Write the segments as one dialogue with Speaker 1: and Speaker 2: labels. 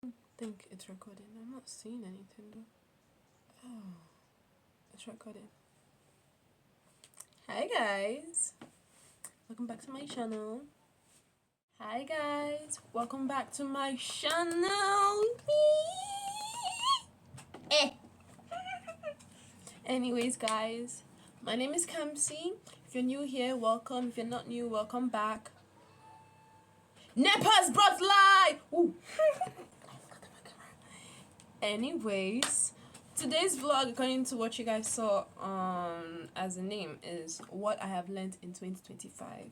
Speaker 1: I think it's recording. I'm not seeing anything though. Oh, it's recording. Hi guys, welcome back to my channel. Hi guys, welcome back to my channel. Eh. Anyways, guys, my name is Kamsi. If you're new here, welcome. If you're not new, welcome back. Nepa's brought live. Ooh. Anyways, today's vlog, according to what you guys saw as a name, is what I have learned in 2025.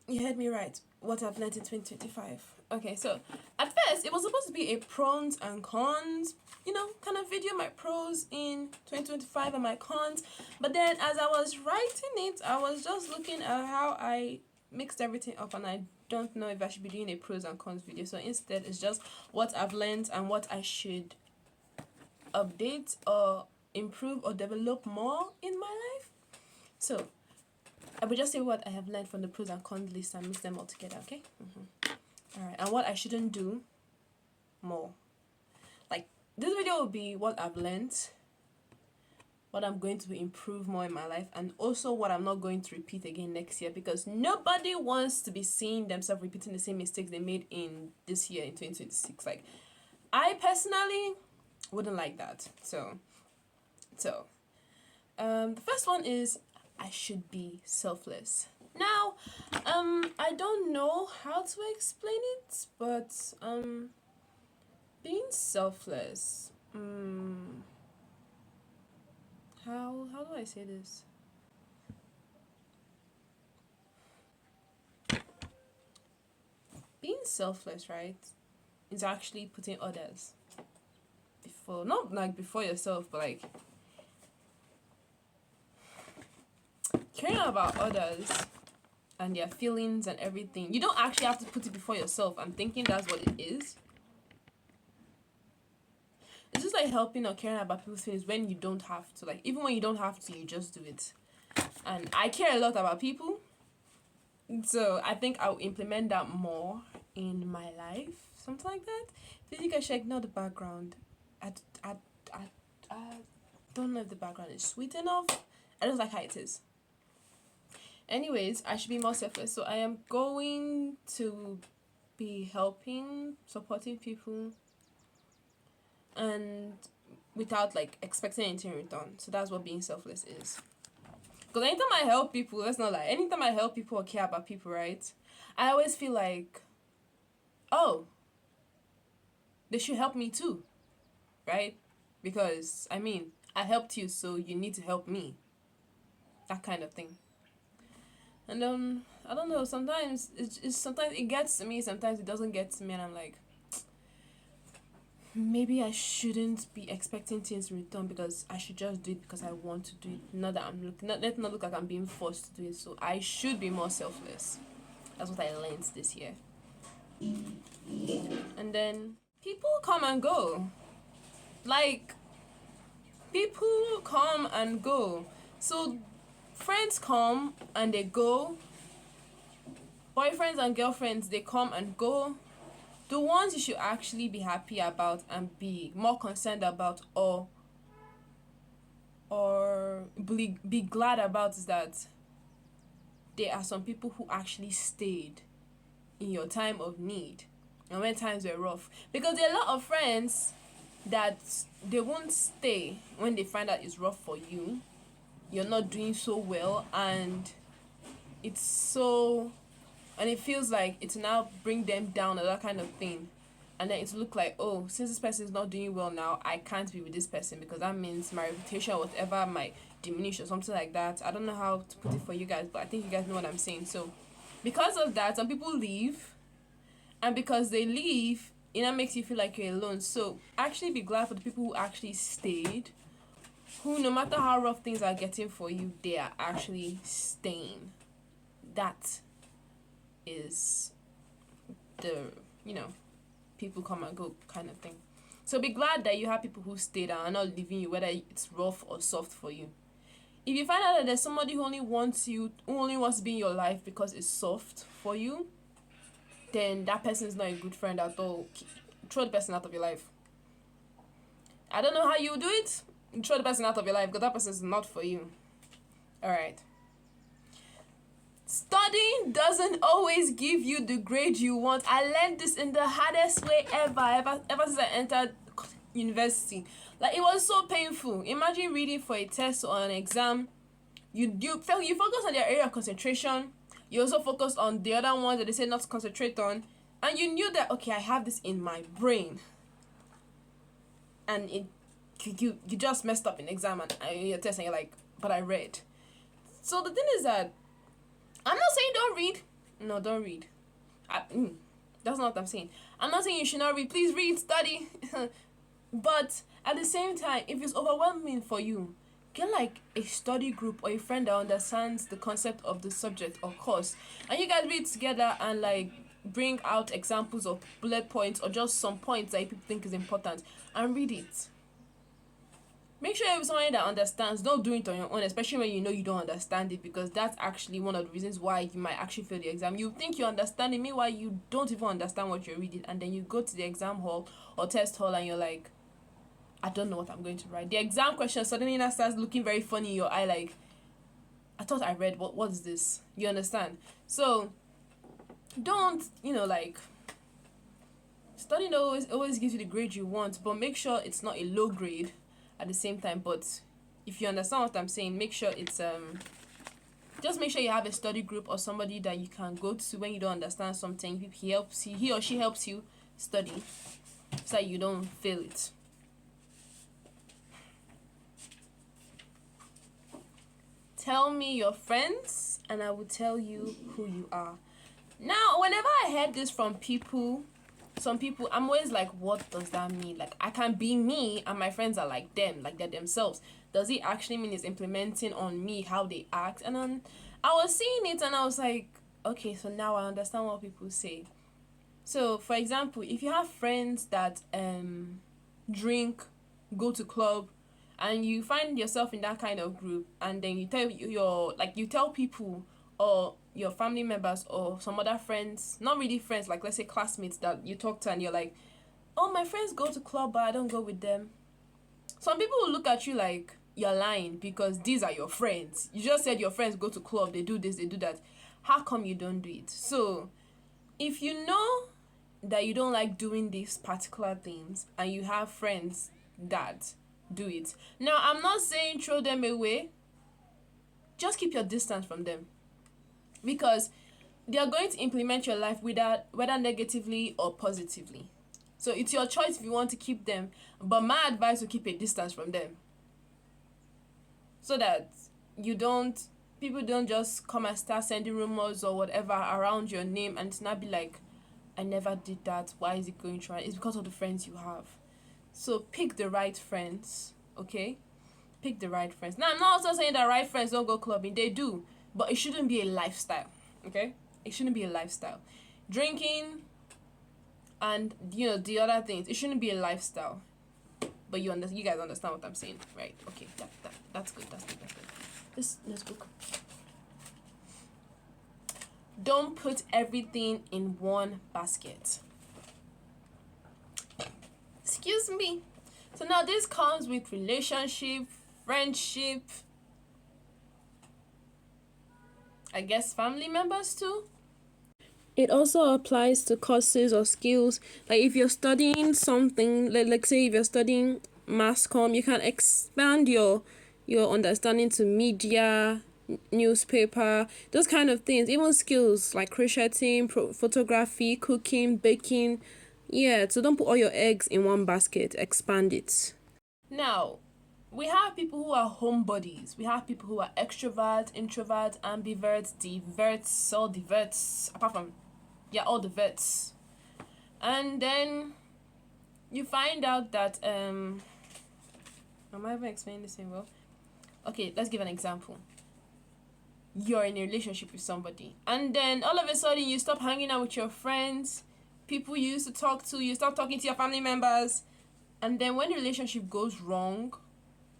Speaker 1: You heard me right. What I've learned in 2025. Okay, so at first it was supposed to be a pros and cons, kind of video, my pros in 2025 and my cons. But then as I was writing it, I was just looking at how I mixed everything up, and I don't know if I should be doing a pros and cons video. So instead, it's just what I've learned and what I should update or improve or develop more in my life. So I will just say what I have learned from the pros and cons list and mix them all together, okay? Alright, and what I shouldn't do more. Like, this video will be what I've learned, what I'm going to improve more in my life, and also what I'm not going to repeat again next year, because nobody wants to be seeing themselves repeating the same mistakes they made in this year, in 2026. Like, I personally wouldn't like that. So the first one is I should be selfless. Now, I don't know how to explain it, but being selfless, how do I say this? Being selfless, right, is actually putting others before, not like before yourself, but like caring about others and their feelings and everything. You don't actually have to put it before yourself. I'm thinking that's what it is. It's just like helping or caring about people's feelings when you don't have to. Like, even when you don't have to, you just do it. And I care a lot about people, so I think I'll implement that more in my life. Something like that. If you can check, not the background. I don't know if the background is sweet enough. I just like how it is. Anyways, I should be more selfless. So I am going to be helping, supporting people, and without like expecting anything in return. So that's what being selfless is. Because anytime I help people, let's not lie, anytime I help people or care about people, right, I always feel like, oh, they should help me too, right? Because, I mean, I helped you, so you need to help me. That kind of thing. And I don't know, sometimes sometimes it gets to me, sometimes it doesn't get to me, and I'm like, maybe I shouldn't be expecting things in return, because I should just do it because I want to do it. Not that I'm looking, let it not look like I'm being forced to do it. So I should be more selfless. That's what I learned this year. And then people come and go. Like, people come and go. So friends come and they go. Boyfriends and girlfriends, they come and go. The ones you should actually be happy about and be more concerned about, or be glad about, is that there are some people who actually stayed in your time of need and when times were rough. Because there are a lot of friends that they won't stay when they find out it's rough for you, you're not doing so well, and it feels like it's now bring them down or that kind of thing. And then it look like, oh, since this person is not doing well now, I can't be with this person, because that means my reputation or whatever might diminish or something like that. I don't know how to put it for you guys, but I think you guys know what I'm saying. So because of that, some people leave, and because they leave, it makes you feel like you're alone. So actually be glad for the people who actually stayed, who, no matter how rough things are getting for you, they are actually staying. That is the, people come and go kind of thing. So be glad that you have people who stay and are not leaving you, whether it's rough or soft for you. If you find out that there's somebody who only wants to be in your life because it's soft for you, then that person is not a good friend at all. Throw the person out of your life. I don't know how you do it. Throw the person out of your life because that person is not for you. Alright. Studying doesn't always give you the grade you want. I learned this in the hardest way ever since I entered university. Like, it was so painful. Imagine reading for a test or an exam. You focus on their area of concentration. You also focus on the other ones that they say not to concentrate on. And you knew that, okay, I have this in my brain. And you just messed up in exam and your test and you're like, but I read. So the thing is that I'm not saying don't read. No, don't read. That's not what I'm saying. I'm not saying you should not read. Please read, study. But at the same time, if it's overwhelming for you, get like a study group or a friend that understands the concept of the subject or course. And you guys read together and like bring out examples of bullet points or just some points that people think is important and read it. Make sure you're someone that understands. Don't do it on your own, especially when you know you don't understand it, because that's actually one of the reasons why you might actually fail the exam. You think you understand it, meanwhile you don't even understand what you're reading, and then you go to the exam hall or test hall and you're like, I don't know what I'm going to write. The exam question suddenly now starts looking very funny in your eye, like, I thought I read, what is this? You understand? So don't, like, studying always gives you the grade you want, but make sure it's not a low grade at the same time. But if you understand what I'm saying, make sure it's just make sure you have a study group or somebody that you can go to when you don't understand something. He or she helps you study so that you don't fail it. Tell me your friends and I will tell you who you are. Now, whenever I heard this from some people, I'm always like, what does that mean? Like, I can be me and my friends are like them, like they're themselves. Does it actually mean it's implementing on me how they act? And then I was seeing it and I was like, okay, so now I understand what people say. So, for example, if you have friends that drink, go to club, and you find yourself in that kind of group, and then you tell people or your family members or some other friends, not really friends, like let's say classmates that you talk to, and you're like, oh, my friends go to club but I don't go with them. Some people will look at you like you're lying because these are your friends. You just said your friends go to club, they do this, they do that. How come you don't do it? So if you know that you don't like doing these particular things and you have friends that do it, now I'm not saying throw them away, just keep your distance from them, because they are going to implement your life whether negatively or positively. So it's your choice if you want to keep them, but my advice will keep a distance from them, so that people don't just come and start sending rumors or whatever around your name, and it's not be like, I never did that, why is it going through? It's because of the friends you have. So pick the right friends, okay? Pick the right friends. Now, I'm not also saying that right friends don't go clubbing. They do, but it shouldn't be a lifestyle, okay? It shouldn't be a lifestyle. Drinking and, the other things, it shouldn't be a lifestyle. But you guys understand what I'm saying, right? Okay, that's good. Let's go. Don't put everything in one basket. Excuse me. So now this comes with relationship, friendship, I guess family members too. It also applies to courses or skills. Like if you're studying something, like say if you're studying mass comm, you can expand your understanding to media, newspaper, those kind of things. Even skills like crocheting, photography, cooking, baking. Yeah, so don't put all your eggs in one basket. Expand it. Now, we have people who are homebodies. We have people who are extroverts, introverts, ambiverts, diverts, all diverts, apart from, all the verts. And then you find out that, am I even explaining this thing well? Okay, let's give an example. You're in a relationship with somebody, and then all of a sudden you stop hanging out with your friends, people you used to talk to, you start talking to your family members, and then when the relationship goes wrong,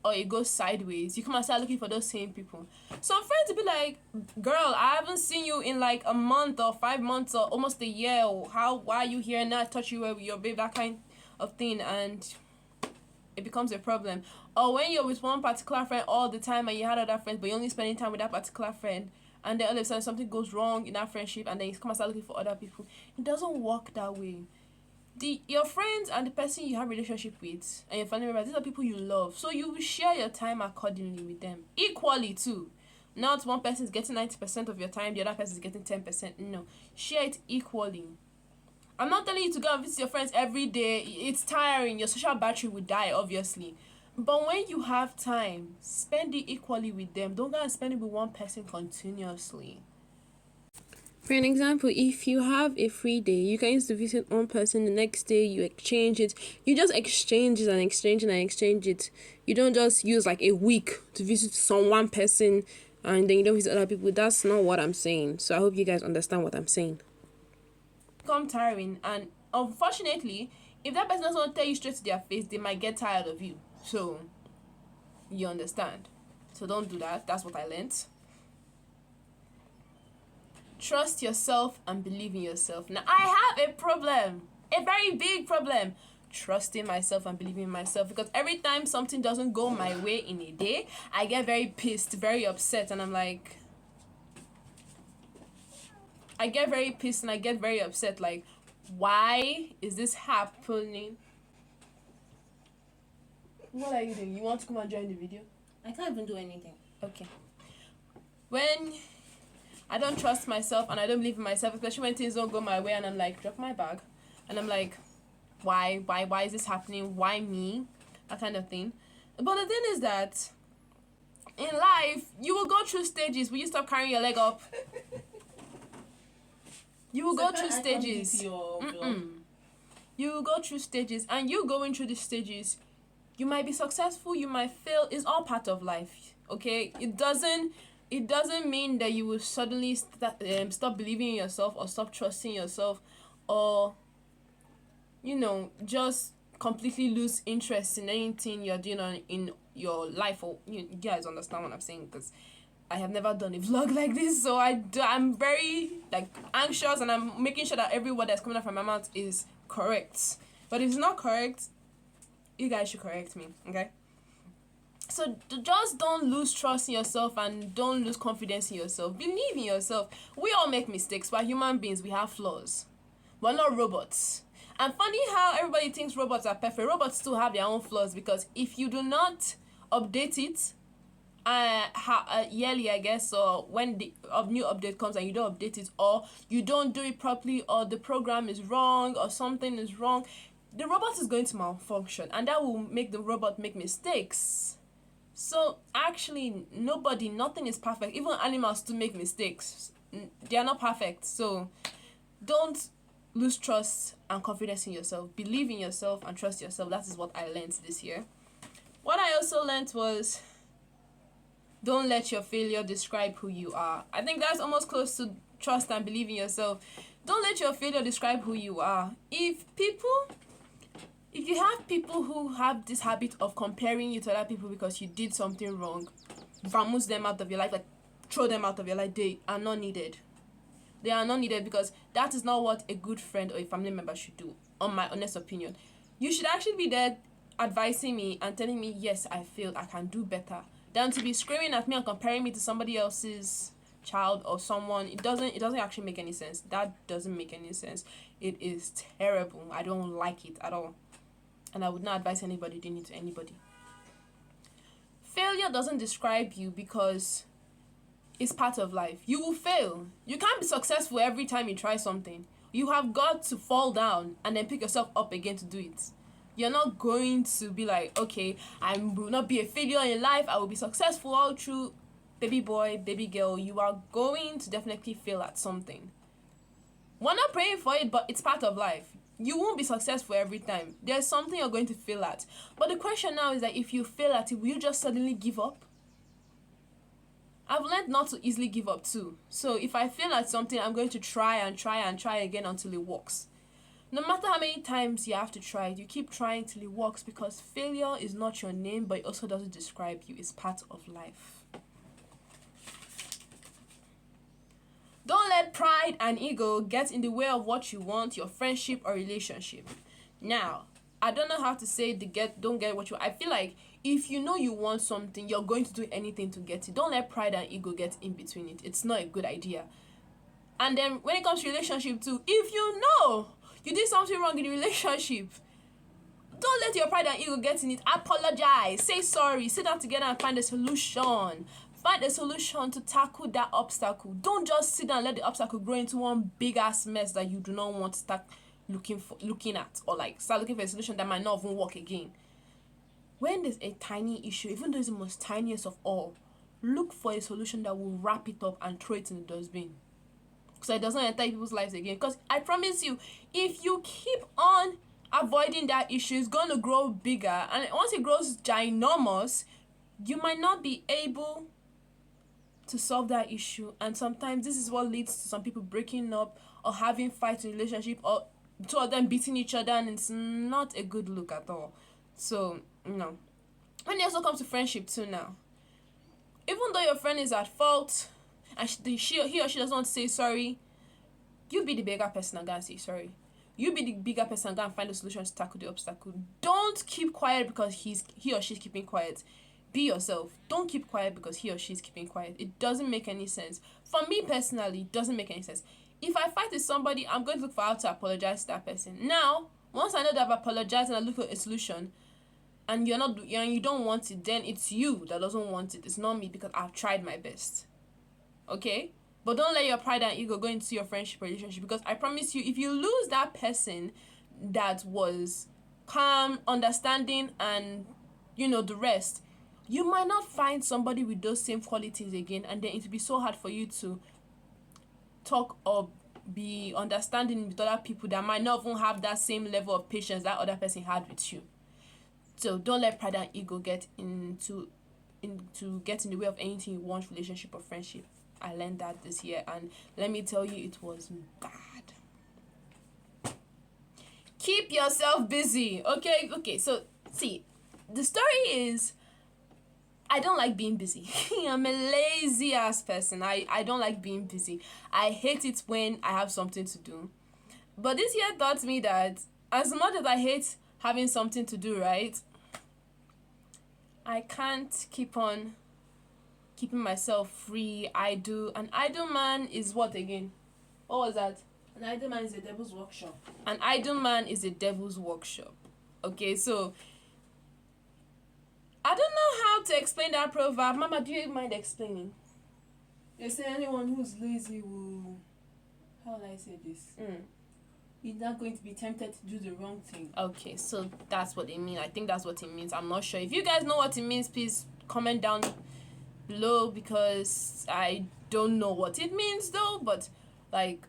Speaker 1: or it goes sideways, you come and start looking for those same people. Some friends will be like, girl, I haven't seen you in like a month or 5 months or almost a year. Or why are you here and not touch you with your babe, that kind of thing, and it becomes a problem. Or when you're with one particular friend all the time and you had other friends, but you're only spending time with that particular friend, and then all of a sudden something goes wrong in that friendship, and then you come and start looking for other people. It doesn't work that way. Your friends and the person you have relationship with and your family members, these are people you love, so you will share your time accordingly with them equally too. Not one person is getting 90% of your time, the other person is getting 10%. No, share it equally. I'm not telling you to go and visit your friends every day. It's tiring. Your social battery will die, obviously. But when you have time, spend it equally with them. Don't go and spend it with one person continuously. For an example, if you have a free day, you can use to visit one person, the next day you exchange it. You just exchange it and exchange it and exchange it. You don't just use like a week to visit some one person and then you don't visit other people. That's not what I'm saying. So I hope you guys understand what I'm saying. Become tiring, and unfortunately, if that person doesn't tell you straight to their face, they might get tired of you. So you understand. So don't do that. That's what I learned. Trust yourself and believe in yourself. Now, I have a problem, a very big problem, trusting myself and believing in myself, because every time something doesn't go my way in a day, I get very pissed, very upset, and I'm like, I get very pissed and I get very upset, like, why is this happening? What are you doing? You want to come and join the video?
Speaker 2: I can't even do anything.
Speaker 1: Okay. When I don't trust myself and I don't believe in myself, especially when things don't go my way, and I'm like, drop my bag, and I'm like, why is this happening? Why me? That kind of thing. But the thing is that in life, you will go through stages. Will you stop carrying your leg up? You will go through stages. You will go through stages, and you going through these stages, you might be successful, you might fail. It's all part of life, okay? It doesn't mean that you will suddenly stop believing in yourself or stop trusting yourself, or just completely lose interest in anything you're doing in your life. Or you guys understand what I'm saying, because I have never done a vlog like this, so I'm very anxious, and I'm making sure that every word that's coming out from my mouth is correct. But if it's not correct, you guys should correct me, okay? So just don't lose trust in yourself and don't lose confidence in yourself. Believe in yourself. We all make mistakes. We're human beings. We have flaws. We're not robots. And funny how everybody thinks robots are perfect. Robots still have their own flaws, because if you do not update it yearly, I guess, or when the new update comes and you don't update it, or you don't do it properly, or the program is wrong, or something is wrong, the robot is going to malfunction, and that will make the robot make mistakes. So actually, nothing is perfect. Even animals do make mistakes. They are not perfect. So don't lose trust and confidence in yourself. Believe in yourself and trust yourself. That is what I learned this year. What I also learned was, don't let your failure describe who you are. I think that's almost close to trust and believe in yourself. Don't let your failure describe who you are. If you have people who have this habit of comparing you to other people because you did something wrong, vamuse them out of your life, throw them out of your life. They are not needed. They are not needed, because that is not what a good friend or a family member should do, on my honest opinion. You should actually be there advising me and telling me, yes, I failed, I can do better, than to be screaming at me and comparing me to somebody else's child or someone. It doesn't actually make any sense. That doesn't make any sense. It is terrible. I don't like it at all. And I would not advise anybody doing it to anybody. Failure doesn't describe you, because it's part of life. You will fail. You can't be successful every time you try something. You have got to fall down and then pick yourself up again to do it. You're not going to be like, okay, I will not be a failure in life, I will be successful all through. Baby boy, baby girl, you are going to definitely fail at something. We're not praying for it, but it's part of life. You won't be successful every time. There's something you're going to fail at. But the question now is that if you fail at it, will you just suddenly give up? I've learned not to easily give up too. So if I fail at something, I'm going to try and try and try again until it works. No matter how many times you have to try it, you keep trying till it works, because failure is not your name, but it also doesn't describe you. It's part of life. Don't let pride and ego get in the way of what you want, your friendship or relationship. Now, I don't know how to say don't get what you. I feel like if you know you want something, you're going to do anything to get it. Don't let pride and ego get in between it. It's not a good idea. And then when it comes to relationship too, if you know you did something wrong in the relationship, don't let your pride and ego get in it. Apologize. Say sorry. Sit down together and find a solution. Find a solution to tackle that obstacle. Don't just sit down and let the obstacle grow into one big ass mess that you do not want to start looking at, or like start looking for a solution that might not even work again. When there's a tiny issue, even though it's the most tiniest of all, look for a solution that will wrap it up and throw it in the dustbin, so it doesn't enter people's lives again. Because I promise you, if you keep on avoiding that issue, it's going to grow bigger, and once it grows ginormous, you might not be able to solve that issue. And sometimes this is what leads to some people breaking up or having fights in relationship, or two of them beating each other, and it's not a good look at all. So no. When it also comes to friendship too, now, even though your friend is at fault and he or she doesn't want to say sorry, you be the bigger person and go and say sorry. You be the bigger person and go and find a solution to tackle the obstacle. Don't keep quiet because he or she's keeping quiet. Be yourself. Don't keep quiet because he or she's keeping quiet. It doesn't make any sense. For me personally, it doesn't make any sense. If I fight with somebody, I'm going to look for how to apologize to that person. Now, once I know that I've apologized and I look for a solution, and you don't want it, then it's you that doesn't want it. It's not me, because I've tried my best. Okay? But don't let your pride and ego go into your friendship relationship, because I promise you, if you lose that person that was calm, understanding, and the rest, you might not find somebody with those same qualities again, and then it will be so hard for you to talk or be understanding with other people that might not even have that same level of patience that other person had with you. So don't let pride and ego get in the way of anything you want, relationship or friendship. I learned that this year, and let me tell you, it was bad. Keep yourself busy. Okay, so see, the story is, I don't like being busy. I'm a lazy ass person. I don't like being busy. I hate it when I have something to do. But this year taught me that as much as I hate having something to do, right, I can't keep on keeping myself free. An idle man is what again? What was that? An idle man is a devil's workshop. An idle man is a devil's workshop. Okay, so I don't know how to explain that proverb. Mama, do you mind explaining?
Speaker 2: They say anyone who's lazy will, how will I say this? He's not going to be tempted to do the wrong thing.
Speaker 1: Okay, so that's what it means. I think that's what it means. I'm not sure. If you guys know what it means, please comment down below, because I don't know what it means though. But like,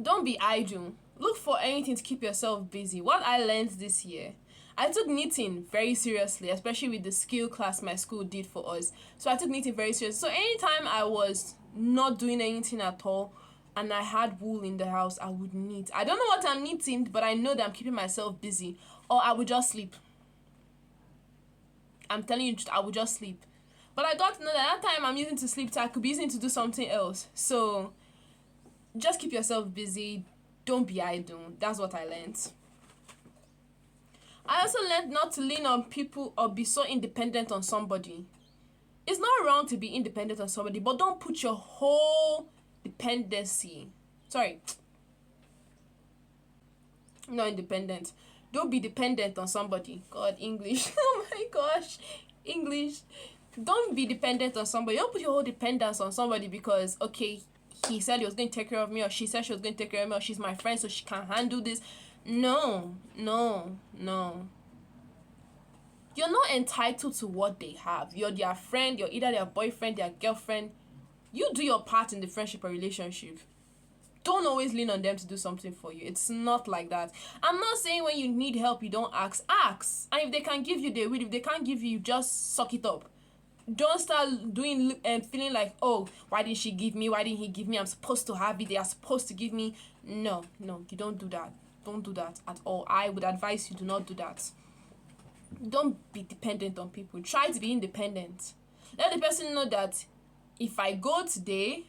Speaker 1: don't be idle. Look for anything to keep yourself busy. What I learned this year, I took knitting very seriously, especially with the skill class my school did for us. So I took knitting very seriously. So anytime I was not doing anything at all and I had wool in the house, I would knit. I don't know what I'm knitting, but I know that I'm keeping myself busy. Or I would just sleep. I'm telling you, I would just sleep. But I got to know that time I'm using to sleep, I could be using to do something else. So just keep yourself busy. Don't be idle. That's what I learned. I also learned not to lean on people or be so independent on somebody. It's not wrong to be independent on somebody, but don't put your whole dependency. Not independent. Don't be dependent on somebody. God, English. Oh my gosh. English. Don't be dependent on somebody. Don't put your whole dependence on somebody because, okay, he said he was going to take care of me, or she said she was going to take care of me, or she's my friend so she can handle this. No. You're not entitled to what they have. You're their friend. You're either their boyfriend, their girlfriend. You do your part in the friendship or relationship. Don't always lean on them to do something for you. It's not like that. I'm not saying when you need help, you don't ask. Ask. And if they can give you, they will. If they can't give you, just suck it up. Don't start doing and feeling like, oh, why didn't she give me? Why didn't he give me? I'm supposed to have it. They are supposed to give me. No, you don't do that. Don't do that at all. I would advise you, do not do that. Don't be dependent on people. Try to be independent. Let the person know that if I go today,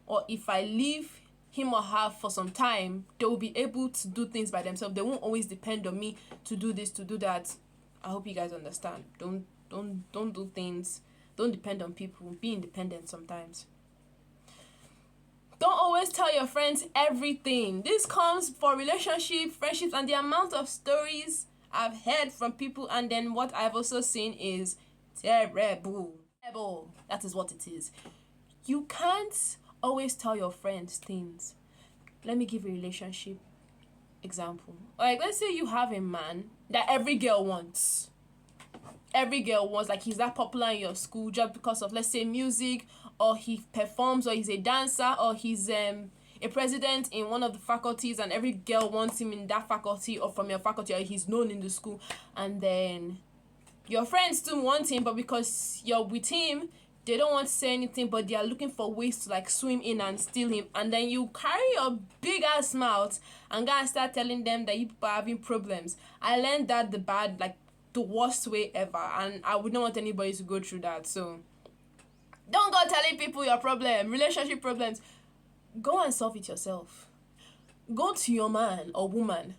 Speaker 1: or if I leave him or her for some time, they will be able to do things by themselves. They won't always depend on me to do this, to do that. I hope you guys understand. Don't do things. Don't depend on people. Be independent sometimes. Don't always tell your friends everything. This comes for relationships, friendships, and the amount of stories I've heard from people, and then what I've also seen is terrible. That is what it is. You can't always tell your friends things. Let me give a relationship example. Like, let's say you have a man that every girl wants. Every girl wants, like, he's that popular in your school just because of, let's say, music, or he performs, or he's a dancer, or he's a president in one of the faculties, and every girl wants him in that faculty or from your faculty, or he's known in the school. And then your friends still want him, but because you're with him, they don't want to say anything, but they are looking for ways to like swim in and steal him. And then you carry your big ass mouth and go and start telling them that you people are having problems. I learned that the worst way ever, and I would not want anybody to go through that. So don't go telling people your problem, relationship problems. Go and solve it yourself. Go to your man or woman.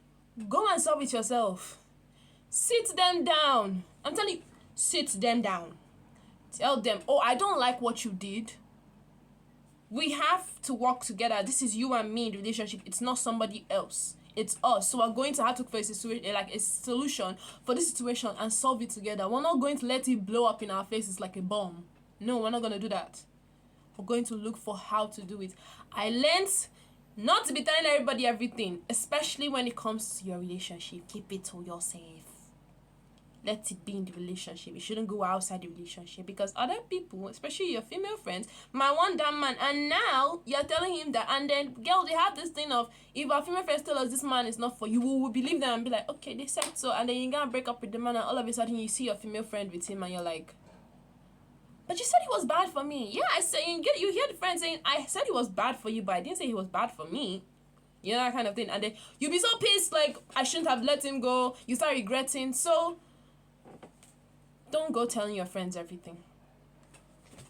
Speaker 1: Go and solve it yourself. Sit them down. I'm telling you, sit them down. Tell them, oh, I don't like what you did. We have to work together. This is you and me in the relationship. It's not somebody else. It's us. So we're going to have to face a solution for this situation and solve it together. We're not going to let it blow up in our faces like a bomb. No, we're not going to do that. We're going to look for how to do it. I learned not to be telling everybody everything, especially when it comes to your relationship. Keep it to yourself. Let it be in the relationship. You shouldn't go outside the relationship, because other people, especially your female friends, might want that man, and now you're telling him that. And then girls, they have this thing of, if our female friends tell us this man is not for you, we will believe them and be like, okay, they said so. And then you gotta break up with the man, and all of a sudden you see your female friend with him, and you're like, but you said he was bad for me. Yeah, I said, you hear the friend saying, I said he was bad for you, but I didn't say he was bad for me. You know, that kind of thing. And then you'll be so pissed, like, I shouldn't have let him go. You start regretting. So don't go telling your friends everything.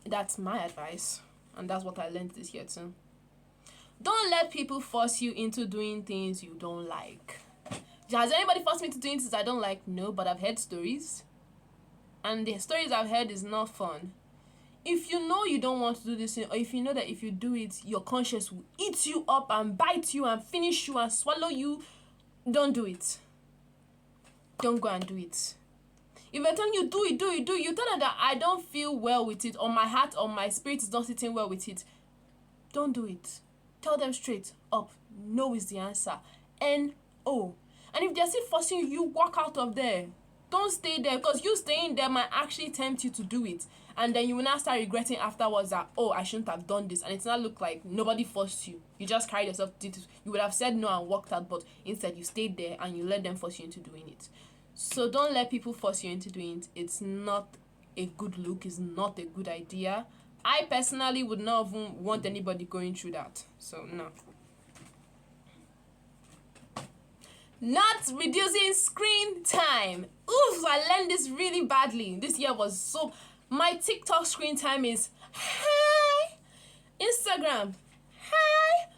Speaker 1: That's my advice. And that's what I learned this year too. Don't let people force you into doing things you don't like. Has anybody forced me to do things I don't like? No, but I've heard stories. And the stories I've heard is not fun. If you know you don't want to do this thing, or if you know that if you do it, your conscience will eat you up and bite you and finish you and swallow you, don't do it. Don't go and do it. If they're telling you, do it, you tell them that I don't feel well with it, or my heart or my spirit is not sitting well with it. Don't do it. Tell them straight up. No is the answer. N-O. And if they're still forcing you, you walk out of there. Don't stay there, because you staying there might actually tempt you to do it. And then you will now start regretting afterwards that, oh, I shouldn't have done this. And it's not look like nobody forced you. You just carried yourself to it. You would have said no and walked out, but instead you stayed there and you let them force you into doing it. So don't let people force you into doing it. It's not a good look. It's not a good idea. I personally would not even want anybody going through that. So, no. Not reducing screen time. Oof, I learned this really badly. This year was so... My TikTok screen time is high. Instagram, high.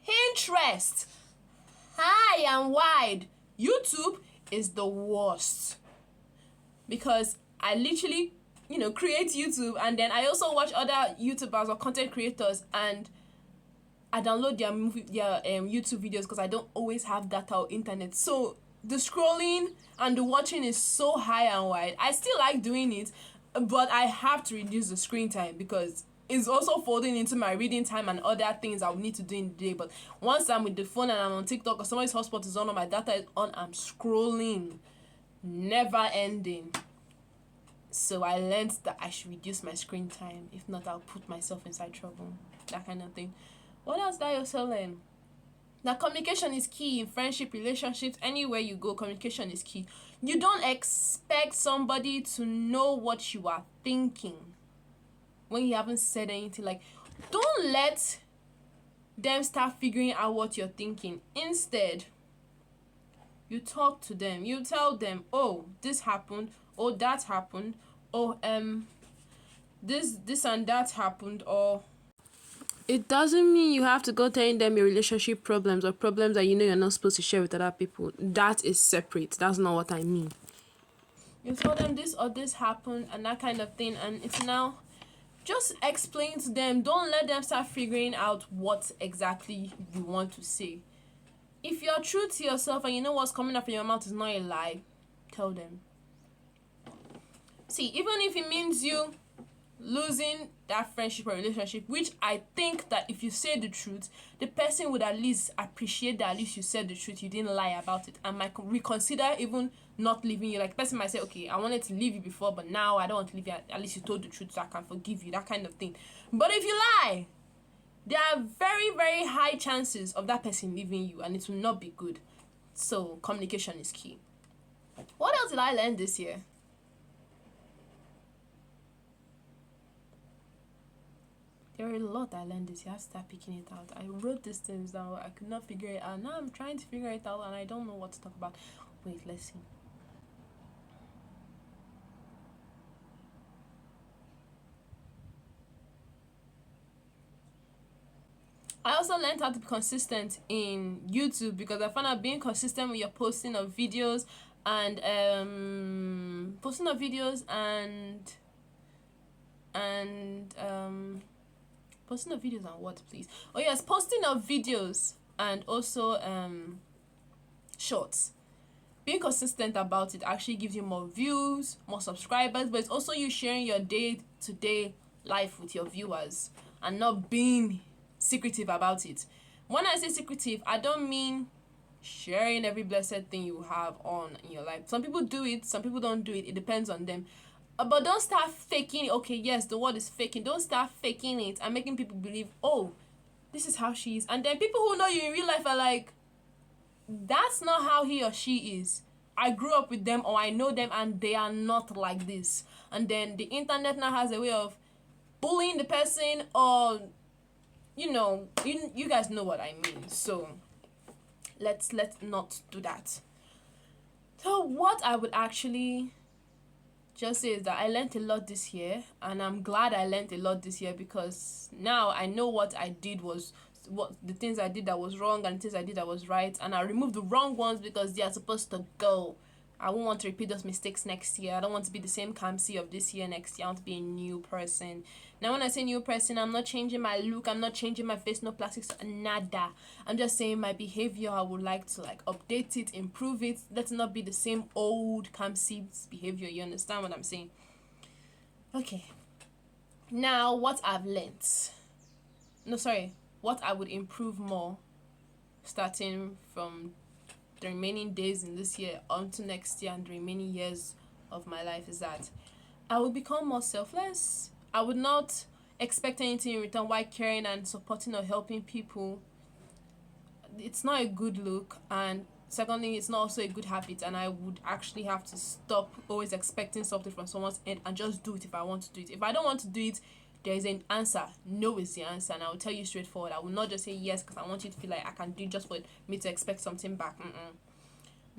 Speaker 1: Pinterest, high and wide. YouTube is the worst. Because I literally, create YouTube, and then I also watch other YouTubers or content creators, and I download their YouTube videos because I don't always have data or internet. So the scrolling and the watching is so high and wide. I still like doing it, but I have to reduce the screen time because it's also folding into my reading time and other things I will need to do in the day. But once I'm with the phone and I'm on TikTok or somebody's hotspot is on or my data is on, I'm scrolling. Never ending. So I learned that I should reduce my screen time. If not, I'll put myself inside trouble. That kind of thing. What else did I also learn? That communication is key in friendship, relationships, anywhere you go, communication is key. You don't expect somebody to know what you are thinking when you haven't said anything. Like, don't let them start figuring out what you're thinking. Instead, You talk to them. You tell them, oh, this happened, oh, that happened, oh, this and that happened, or it doesn't mean you have to go telling them your relationship problems or problems that you know you're not supposed to share with other people. That is separate. That's not what I mean. You tell them this or this happened and that kind of thing, and it's now just explain to them. Don't let them start figuring out what exactly you want to say. If you're true to yourself and you know what's coming up in your mouth is not a lie, tell them. See, even if it means you losing that friendship or relationship, which I think that if you say the truth, the person would at least appreciate that at least you said the truth, you didn't lie about it, and might reconsider even not leaving you. Like, the person might say, okay, I wanted to leave you before, but now I don't want to leave you, at least you told the truth so I can forgive you, that kind of thing. But if you lie, there are very, very high chances of that person leaving you, and it will not be good. So communication is key. What else did I learn this year? There are a lot I learned this year. I have to start picking it out. I wrote these things down. I could not figure it out. Now I'm trying to figure it out and I don't know what to talk about. Wait, let's see. I also learned how to be consistent in YouTube, because I found out being consistent with your posting of videos and posting of videos and what, please? Oh yes, posting of videos and also shorts. Being consistent about it actually gives you more views, more subscribers, but it's also you sharing your day-to-day life with your viewers and not being secretive about it. When I say secretive, I don't mean sharing every blessed thing you have on in your life. Some people do it, some people don't do it. It depends on them. But don't start faking it. Okay, yes, the word is faking. Don't start faking it and making people believe, oh, this is how she is. And then people who know you in real life are like, that's not how he or she is. I grew up with them, or I know them, and they are not like this. And then the internet now has a way of bullying the person, or you guys know what I mean. So let's not do that. So what I would actually just say is that I learned a lot this year, and I'm glad I learned a lot this year, because now I know what I did was what the things I did that was wrong and the things I did that was right, and I removed the wrong ones because they are supposed to go. I won't want to repeat those mistakes next year. I don't want to be the same Kamsi of this year next year. I want to be a new person. Now, when I say new person, I'm not changing my look. I'm not changing my face. No plastics, nada. I'm just saying my behavior. I would like to update it, improve it. Let's not be the same old Kamsi's behavior. You understand what I'm saying? Okay. Now, what I've learnt. No, sorry. What I would improve more, starting from the remaining days in this year onto next year and the remaining years of my life, is that I will become more selfless. I would not expect anything in return while caring and supporting or helping people. It's not a good look, and secondly, it's not also a good habit, and I would actually have to stop always expecting something from someone's end and just do it if I want to do it. If I don't want to do it, there is an answer. No is the answer, and I will tell you straightforward. I will not just say yes because I want you to feel like I can do it just for me to expect something back.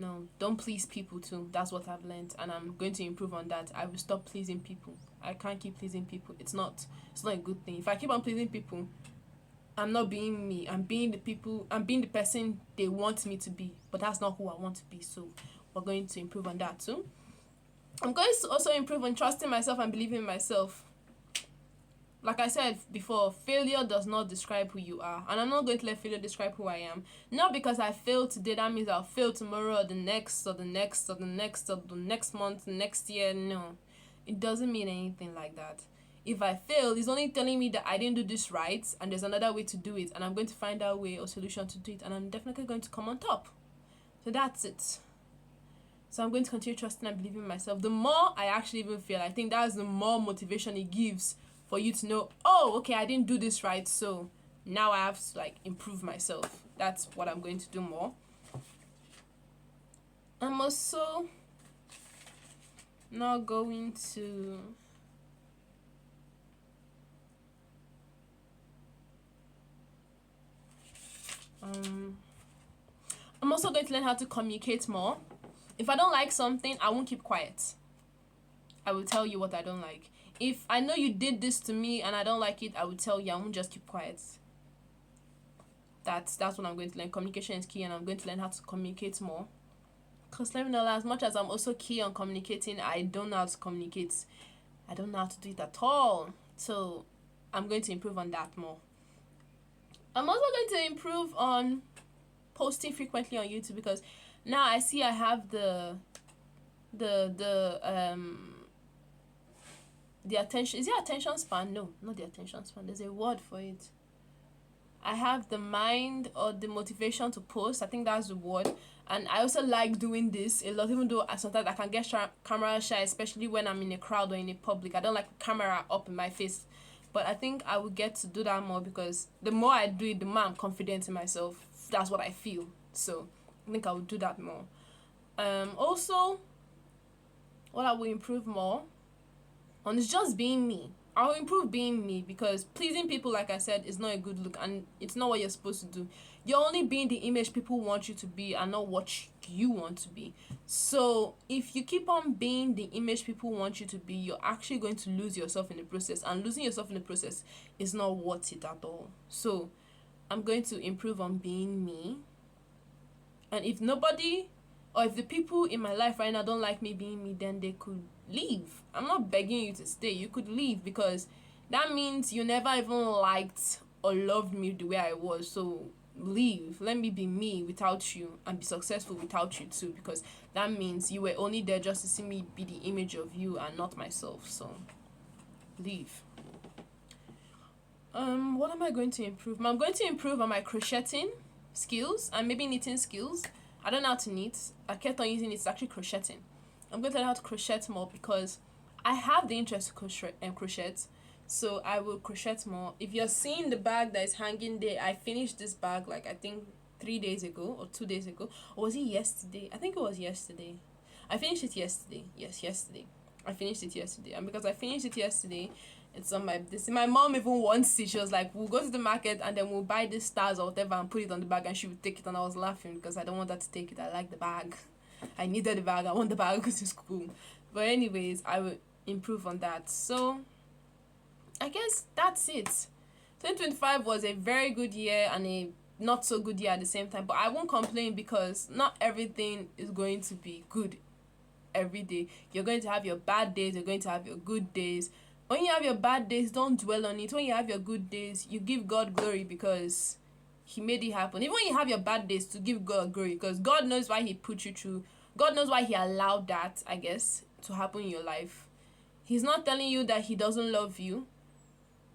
Speaker 1: No, don't please people too. That's what I've learned, and I'm going to improve on that. I will stop pleasing people. I can't keep pleasing people. It's not a good thing. If I keep on pleasing people, I'm not being me. I'm being the person they want me to be, but that's not who I want to be. So we're going to improve on that too. I'm going to also improve on trusting myself and believing in myself. Like I said before, failure does not describe who you are. And I'm not going to let failure describe who I am. Not because I failed today, that means I'll fail tomorrow or the next or the next or the next or the next month, next year. No, it doesn't mean anything like that. If I fail, it's only telling me that I didn't do this right and there's another way to do it. And I'm going to find a way or solution to do it. And I'm definitely going to come on top. So that's it. So I'm going to continue trusting and believing in myself. The more I actually even fail, I think that's the more motivation it gives for you to know, oh, okay, I didn't do this right, so now I have to improve myself. That's what I'm going to do more. I'm also not going to I'm also going to learn how to communicate more. If I don't like something, I won't keep quiet. I will tell you what I don't like. If I know you did this to me and I don't like it, I will tell you. I won't just keep quiet. That's what I'm going to learn. Communication is key, and I'm going to learn how to communicate more. Because let me know, as much as I'm also key on communicating, I don't know how to communicate. I don't know how to do it at all. So I'm going to improve on that more. I'm also going to improve on posting frequently on YouTube, because now I see I have the attention. Is it attention span? No, not the attention span. There's a word for it. I have the mind or the motivation to post. I think that's the word. And I also like doing this a lot, even though sometimes I can get camera shy, especially when I'm in a crowd or in a public. I don't like camera up in my face. But I think I will get to do that more, because the more I do it, the more I'm confident in myself. That's what I feel. So I think I will do that more. Also, what I will improve more on is just being me. I'll improve being me, because pleasing people, like I said, is not a good look, and it's not what you're supposed to do. You're only being the image people want you to be, and not what you want to be. So if you keep on being the image people want you to be, you're actually going to lose yourself in the process, and losing yourself in the process is not worth it at all. So I'm going to improve on being me. And if nobody, or if the people in my life right now don't like me being me, then they could leave. I'm not begging you to stay. You could leave, because that means you never even liked or loved me the way I was. So leave. Let me be me without you, and be successful without you too, because that means you were only there just to see me be the image of you and not myself. So leave. What am I going to improve? I'm going to improve on my crocheting skills and maybe knitting skills. I don't know how to knit. I kept on using it. It's actually crocheting. I'm going to learn how to crochet more, because I have the interest to crochet. So I will crochet more. If you're seeing the bag that is hanging there, I finished this bag like I think 3 days ago or 2 days ago. Or was it yesterday? I think it was yesterday. I finished it yesterday. Yes, yesterday. I finished it yesterday. And because I finished it yesterday, it's on my mom even wants it. She was like, we'll go to the market and then we'll buy these stars or whatever and put it on the bag, and she would take it. And I was laughing because I don't want her to take it. I like the bag. I needed the bag. I want the bag because it's cool. But anyways, I will improve on that. So I guess that's it. 2025 was a very good year and a not so good year at the same time. But I won't complain, because not everything is going to be good every day. You're going to have your bad days. You're going to have your good days. When you have your bad days, don't dwell on it. When you have your good days, you give God glory, because He made it happen. Even when you have your bad days, to give God glory, because God knows why He put you through. God knows why He allowed that, I guess, to happen in your life. He's not telling you that He doesn't love you.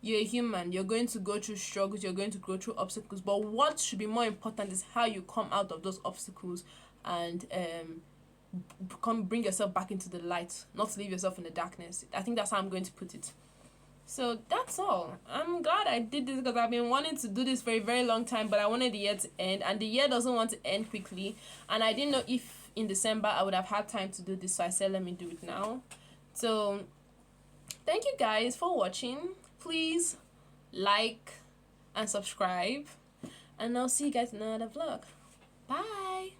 Speaker 1: You're a human. You're going to go through struggles. You're going to go through obstacles. But what should be more important is how you come out of those obstacles and bring yourself back into the light, not to leave yourself in the darkness. I think that's how I'm going to put it. So that's all. I'm glad I did this, because I've been wanting to do this for a very long time, but I wanted the year to end, and the year doesn't want to end quickly, and I didn't know if in December I would have had time to do this, so I said let me do it now. So thank you guys for watching. Please like and subscribe, and I'll see you guys in another vlog. Bye.